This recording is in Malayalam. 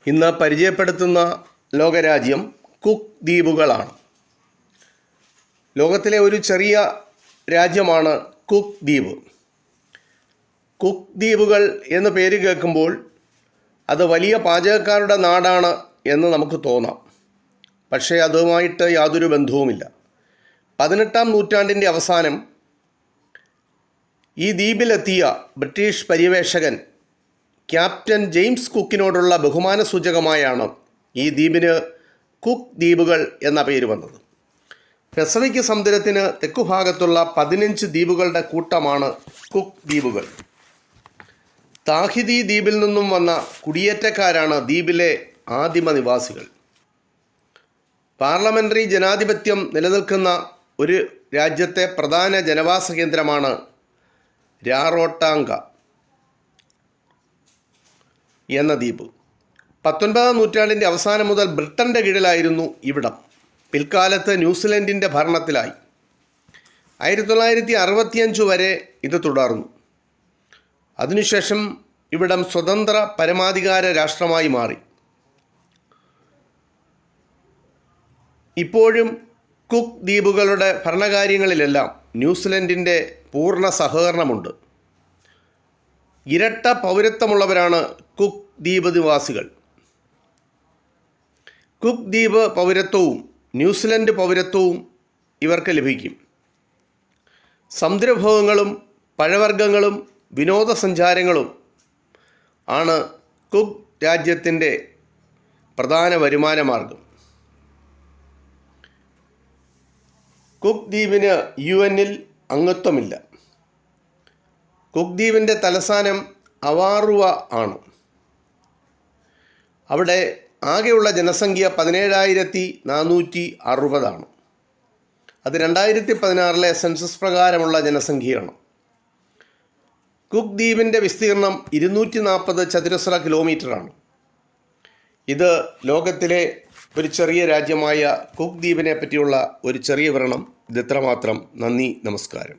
ഇന്ന് പരിചയപ്പെടുത്തുന്ന ലോകരാജ്യം കുക്ക് ദ്വീപുകളാണ്. ലോകത്തിലെ ഒരു ചെറിയ രാജ്യമാണ് കുക്ക് ദ്വീപ്. കുക്ക് ദ്വീപുകൾ എന്ന് പേര് കേൾക്കുമ്പോൾ അത് വലിയ പാചകക്കാരുടെ നാടാണ് എന്ന് നമുക്ക് തോന്നാം. പക്ഷേ അതുമായിട്ട് യാതൊരു ബന്ധവുമില്ല. 18-ാം നൂറ്റാണ്ടിൻ്റെ അവസാനം ഈ ദ്വീപിലെത്തിയ ബ്രിട്ടീഷ് പര്യവേഷകൻ ക്യാപ്റ്റൻ ജെയിംസ് കുക്കിനോടുള്ള ബഹുമാന സൂചകമായാണ് ഈ ദ്വീപിന് കുക്ക് ദ്വീപുകൾ എന്ന പേര് വന്നത്. പസഫിക് സമുദ്രത്തിന് തെക്കുഭാഗത്തുള്ള 15 ദ്വീപുകളുടെ കൂട്ടമാണ് കുക്ക് ദ്വീപുകൾ. താഹിതി ദ്വീപിൽ നിന്നും വന്ന കുടിയേറ്റക്കാരാണ് ദ്വീപിലെ ആദിമ നിവാസികൾ. പാർലമെൻ്ററി ജനാധിപത്യം നിലനിൽക്കുന്ന ഒരു രാജ്യത്തെ പ്രധാന ജനവാസ കേന്ദ്രമാണ് രാറോട്ടാംഗ എന്ന ദ്വീപ്. 19-ാം നൂറ്റാണ്ടിൻ്റെ അവസാനം മുതൽ ബ്രിട്ടൻ്റെ കീഴിലായിരുന്നു ഇവിടം. പിൽക്കാലത്ത് ന്യൂസിലൻഡിൻ്റെ ഭരണത്തിലായി. 1965 വരെ ഇത് തുടർന്നു. അതിനുശേഷം ഇവിടം സ്വതന്ത്ര പരമാധികാര രാഷ്ട്രമായി മാറി. ഇപ്പോഴും കുക്ക് ദ്വീപുകളുടെ ഭരണകാര്യങ്ങളിലെല്ലാം ന്യൂസിലൻഡിൻ്റെ പൂർണ്ണ സഹകരണമുണ്ട്. ഇരട്ട പൗരത്വമുള്ളവരാണ് കുക്ക് ദ്വീപ് നിവാസികൾ. കുക്ക് ദ്വീപ് പൗരത്വവും ന്യൂസിലൻഡ് പൗരത്വവും ഇവർക്ക് ലഭിക്കും. സമുദ്രവിഭവങ്ങളും പഴവർഗ്ഗങ്ങളും വിനോദസഞ്ചാരങ്ങളും ആണ് കുക്ക് രാജ്യത്തിൻ്റെ പ്രധാന വരുമാന മാർഗം. കുക്ക് ദ്വീപിന് UN-ൽ അംഗത്വമില്ല. കുക്ക് ദ്വീപിൻ്റെ തലസ്ഥാനം അവാറുവ ആണ്. അവിടെ ആകെയുള്ള ജനസംഖ്യ 17,460 ആണ്. അത് 2016 സെൻസസ് പ്രകാരമുള്ള ജനസംഖ്യയാണ്. കുക്ക് ദ്വീപിൻ്റെ വിസ്തീർണം 240 ചതുരശ്ര കിലോമീറ്ററാണ്. ഇത് ലോകത്തിലെ ഒരു ചെറിയ രാജ്യമായ കുക്ക് ദ്വീപിനെ പറ്റിയുള്ള ഒരു ചെറിയ വിവരണം. ഇത് ഇത്രമാത്രം. നന്ദി, നമസ്കാരം.